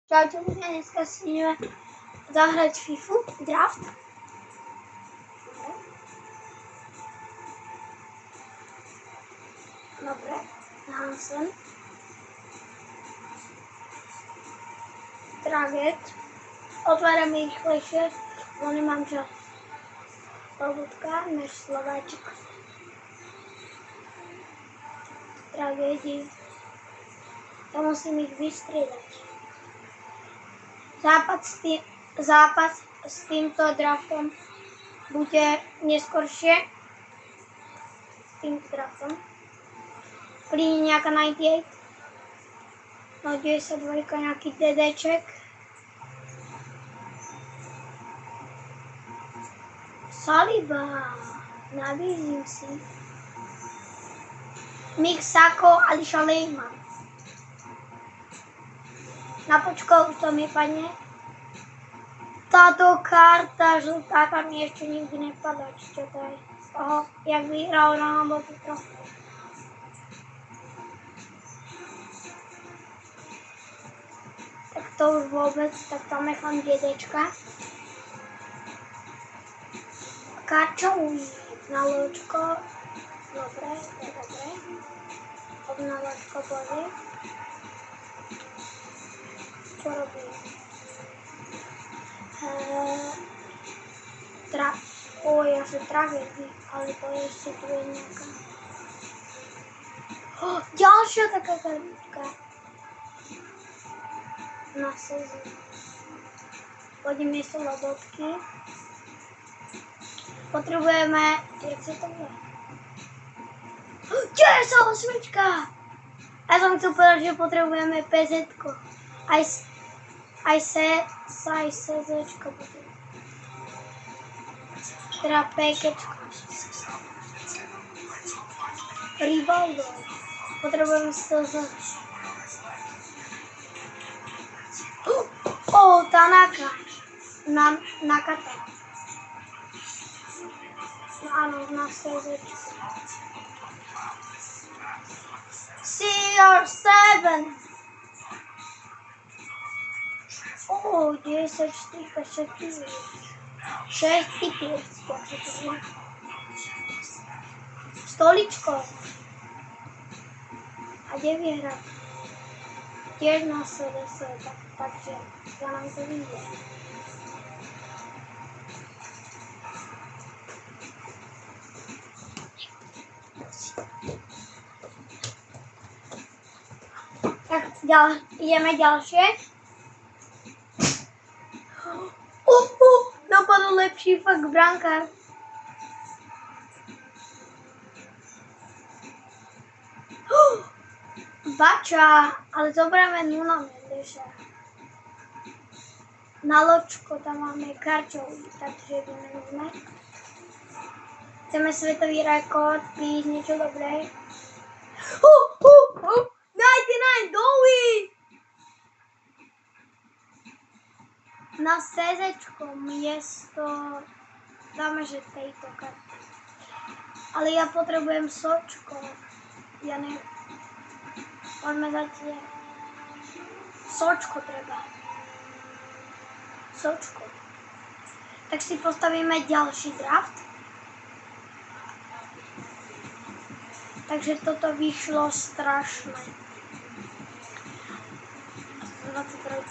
Čaute ľudia, dneska si ideme zahrať FIFU, draft. Dobre, dám sem. Target. Otváram rýchlejšie, bo nemám čas. Slobodka, náš Slováčik. Tragédii. Ja musím ich vystriedať. Zápas s týmto draftom bude neskoršie. S týmto draftom. Príde nejaká 98. No 92 nejaký DDček. Saliba. Nabízím si. Mixako Ali Šalejman. Na počko už to mi padne. Táto karta žltáka mi ešte nikdy nepadla. Čo to je? Z toho, jak vyhral Ronaldo Petro. Tak to už vôbec, tak tam nechám DDčka. Kačovi na loďko. Dobre, to je dobre. Obnávačko boli. Čo robím? Ja tragédii, ale to je ešte tu je nejaká. Ďalšia taká kartka. Na sezónu. Pôjdem miesto Lobotky. Potrebujeme, jak sa to bude? 98! Ja som chcel povedať, že potrebujeme PZ-ko. Aj CZ-čko potrebujeme. Teda PKčko. Rivaldo. Potrebujeme CZ. Tanaka. Nakata. No áno, na CZ-čko. CR7. 94 všetky 6 typy. Stoličko. A kde vyhrať? Tiež na CDS, takže ja nám to vyjde. Tak ideme ďalšie. Dopadol lepší fakt brankár. Bača, ale zoberieme Nuno Mendeša. Na loďko tam máme Karčovi, takže vymeníme. Chceme svetový rekord, please, niečo dobré. 99 Dowi! Na CZ-čko miesto dáme, že tejto karty. Ale ja potrebujem sočko. Ja ne... Poďme zatiaľ. Sočko treba. Sočko. Tak si postavíme ďalší draft. Takže toto vyšlo strašné. 23.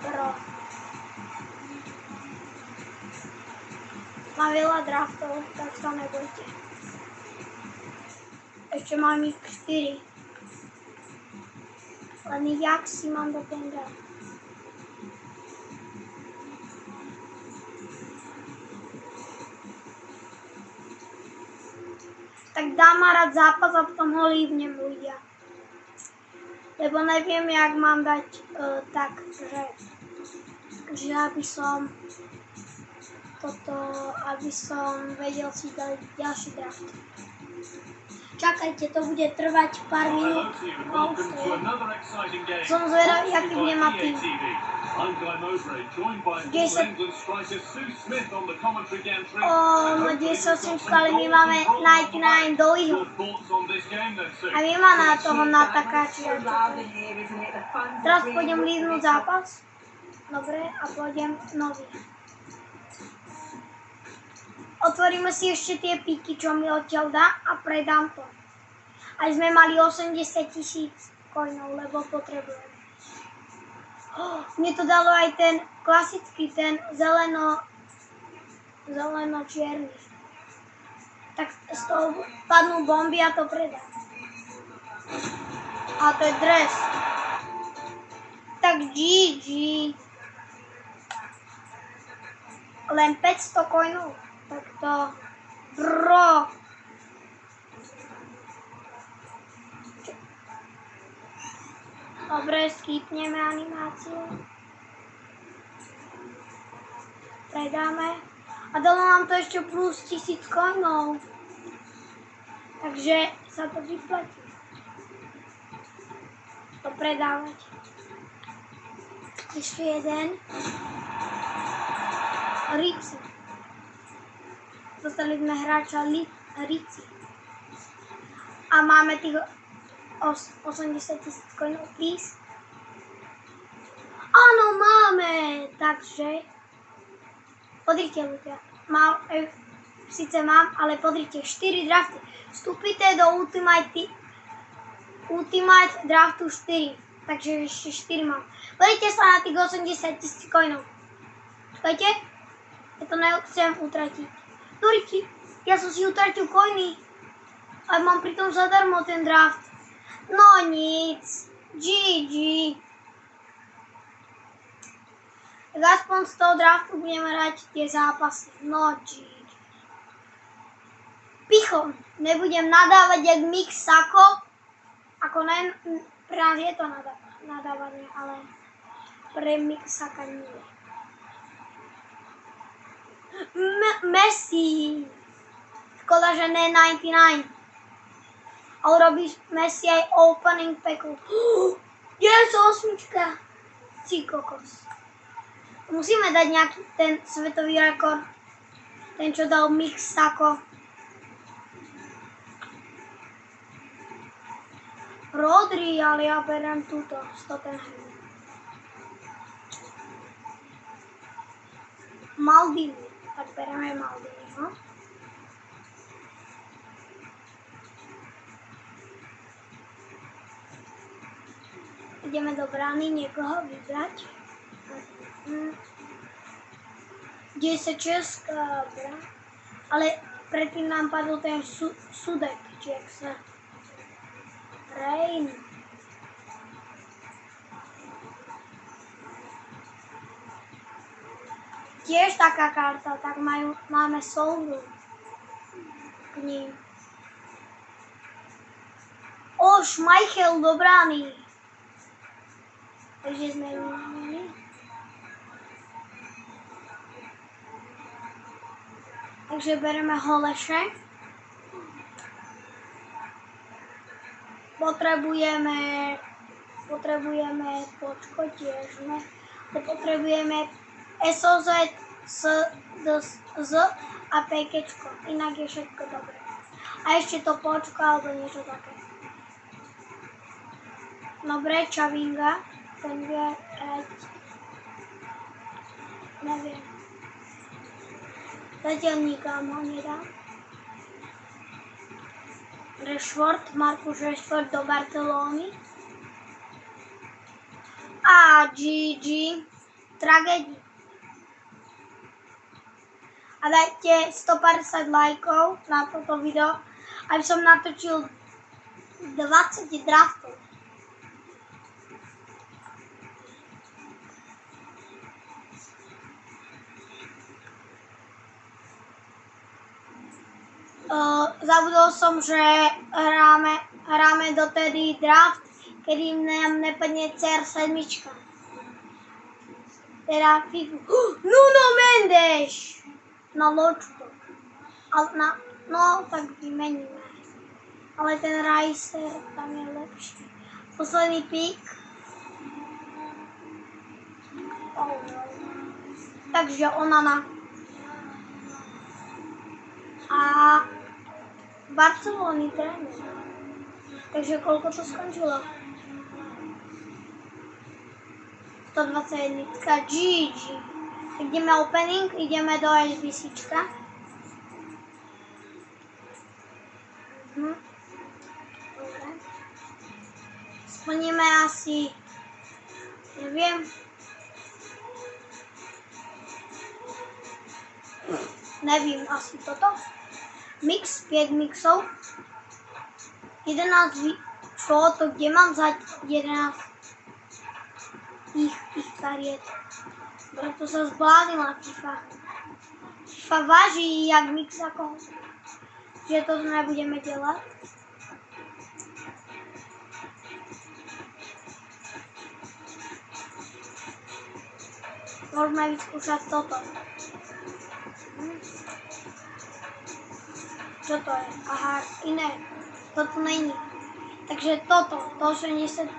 Pro. Mám veľa draftov, tak sa nebojte. Ešte mám ich 4. Len jak si mám do ten draft. Tak dám rád zápas a potom ho lívnem ľudia. Lebo neviem, jak mám dať tak, že aby som aby som vedel si dať ďalší draft. Čakajte, to bude trvať pár minút. Som zvedavý, aký bude mať tým. Kde sa osmička, ale my máme 99 do Iho. A my má na toho natakáčia. Teraz pôjdem líznúť zápas. Dobre, a pôjdem nový. Otvoríme si ešte tie píky, čo mi odtiaľ dá a predám to. Aj sme mali 80 000 coinov, lebo potrebujeme. Mne to dalo aj ten klasický, ten zeleno-čierny. Tak z toho padnú bomby a to predám. A to je dres. Tak GG. Len 500 coinov. Tak to... Bro. Dobre, skipneme animáciu. Predáme. A dalo nám to ešte plus 1000 coinov. Takže sa to vyplatí. To predávať. Ešte jeden. Rici. Dostali sme hráča Rici. A máme tých 80 000 coinov, please. Áno, máme. Takže podrite ľudia. Sice mám, ale podrite 4 drafty. Vstúpite do Ultimate draftu 4. Takže ešte 4 mám. Podrite sa na tých 80 000 coinov. Čakajte. Ja to nechcem utratiť. Doriti, ja som si utratil coiny. A mám pritom zadarmo ten draft. No nic. GG. Tak aspoň z toho draftu budeme hrať tie zápasy. No GG. Picho. Nebudem nadávať jak Mix Sako. Ako pre nás je to nadávanie, ale pre Mix Saka nie. Messi. Škoda, že ne 99. A urobíš Messi aj opening packu. Je to 8. Ci kokos. Musíme dať nejaký ten svetový rekord. Ten, čo dal Mix Sako. Rodri, ale ja berem túto. Tottenham. Maldivy. Tak bereme Maldivy, no? Ideme do brány niekoho vybrať. Kde sa česká brána? Ale predtým nám padol ten Sudek, či jak sa... Rain. Tiež taká karta, tak máme Soulu k ním. O, Schmeichel do brány. Takže sme vymenili. Takže bereme Holeše. Potrebujeme počko tiež, ne? Potrebujeme SOZ, Z a PKčko. Inak je všetko dobré. A ešte to počko alebo niečo také. Dobre, Čavinga. Ten vie hrať. Neviem. Zatiaľ nikam ho nedá. Marcus Rashford do Barcelony. A GG. Tragédia. A dajte 150 lajkov na toto video, aby som natočil 20 draftov. Zabudol som, že hráme dotedy draft, kedy nám nepadne CR7. Teda FIFU. Nuno Mendes! Na loďku. No, tak vymeníme. Ale ten Riser tam je lepší. Posledný pík. Takže Onana. A Barcelony tréner. Takže koľko to skončilo? 121. GG. Tak ideme opening, ideme do SBCčka. Splníme asi, neviem, asi toto. Mix, 5 mixov. 11, čo to, kde mám vzať 11 ich kariet? Preto sa zbláznila FIFA. FIFA váži jak mix ako, že to nebudeme delať. Môžeme vyskúšať toto. Čo to je? Aha, iné. Toto není. Takže toto, to 85,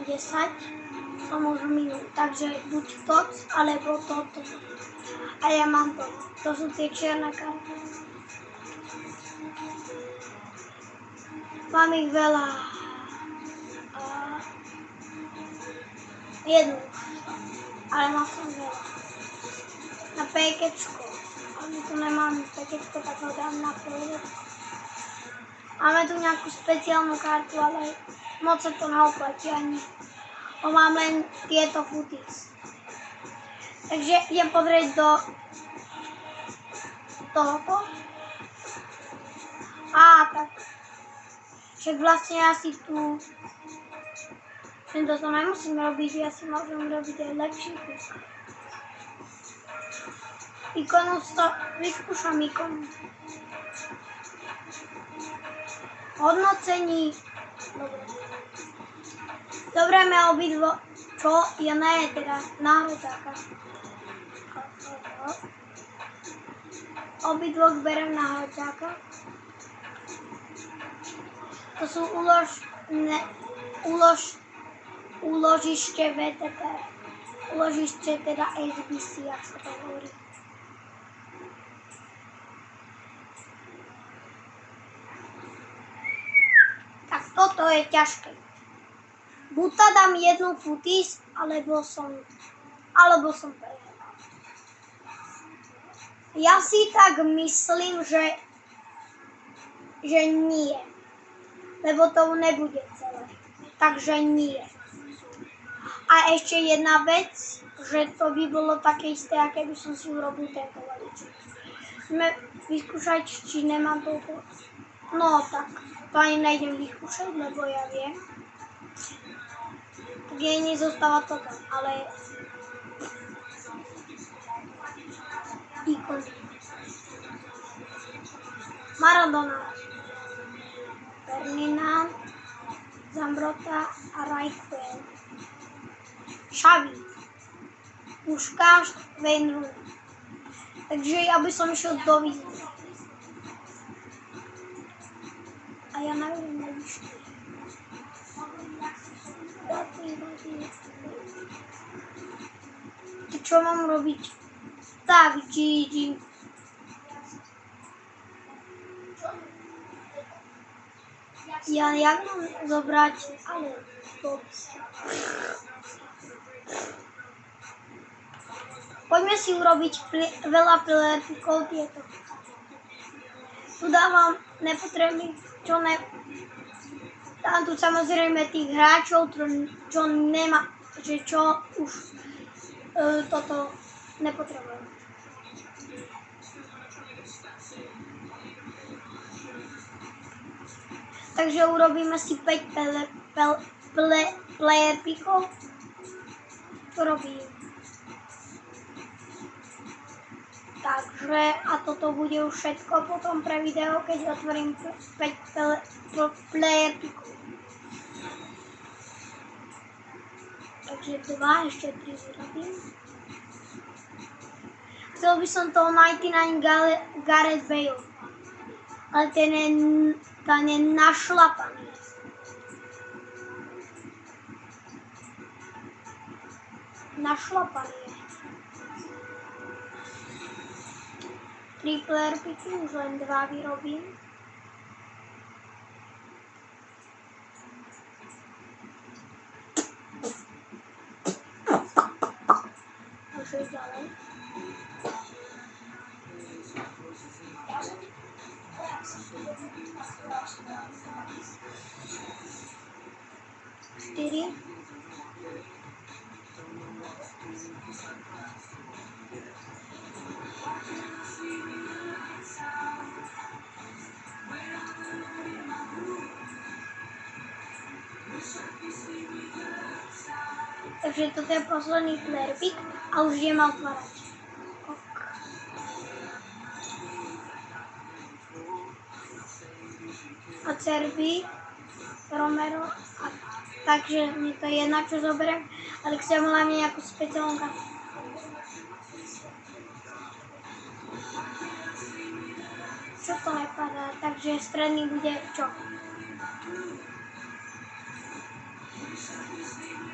10 to môžu minúť. Takže buď toto, alebo toto. A ja mám to. To sú tie čierne karty. Mám ich veľa. Jednu. Ale mal som veľa. Na pekečko. Ale my tu nemáme pekečko, tak ho dám na pekečko. Máme tu nejakú speciálnu kartu, ale moc sa to neoplatí ani. Mám len tieto footies. Takže idem pozrieť do tohoto. Tak. Však vlastne asi tu toto nemusím robiť, ja si môžem robiť aj lepší kus. Ikonu vyskúšam ikonu. Hodnocení. Dobre, obidvo. Čo? Ja ne, teda náhrodáka. Obidvoch berem náhrodáka. To sú úložište VTT. Úložište teda SBC, ak sa to hovorí. Tak toto je ťažké. Buď dám jednu footies, alebo som prehral. Ja si tak myslím, že nie. Lebo to nebude celé. Takže nie. A ešte jedna vec, že to by bolo také isté, aké by som si urobil tento valiček. Chceme vyskúšať, či nemám toľko. No tak, to ani nejdem vyskúšať, lebo ja viem. Tak jej nezostáva toto, ale ikon. Maradona, Ferdinand, Zambrota a Reichel. Xavi, Puškáš, Wayne Rooney. Takže ja by som išiel do výzvy. A ja neviem, nevyšli. Čo mám robiť? Tak, GG. Ja jak mám zobrať, ale to... Poďme si urobiť veľa playerpikov tieto. Tu dávam nepotrebných, dám tu samozrejme tých hráčov, čo nemá, čo už toto nepotrebujem. Takže urobíme si 5 playerpikov. To robím. Takže, a toto bude už všetko potom pre video, keď otvorím 5 playerpikov. Takže 2, ešte 3 urobím. Chcel by som toho 99 Gareth Bale. Ale ten je Totálne našlapaný. Našlapaný. Triple RPky, už len 2 vyrobím. Takže ďalej. Štyri. Takže toto je posledný plerpik a už idem otvárať. A Cerby, Romero, a takže mi to je jedna, čo zoberiem, ale chcem hlavne nejakú speciálnu kartu. Čo to nepadá, takže stredný bude čo?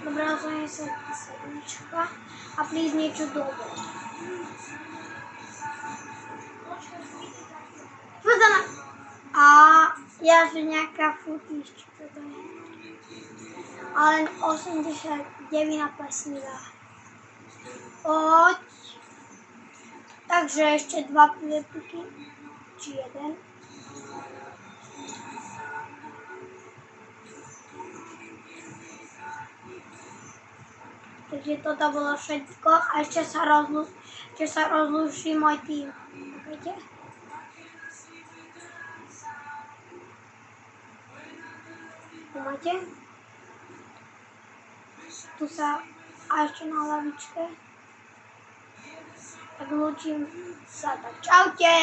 Dobrá, som je sedmička a prísť niečo dobré. A ja že nejaká futiš, čo to je. Ale 89 plesnivá. Poď. Takže ešte 2 plepiky. Či 1. Takže toto bolo všetko a ešte sa rozlúči môj tým. Viete? Máte? Tu sa a ešte na lavičke. Tak lúčim sa. Tak čaute!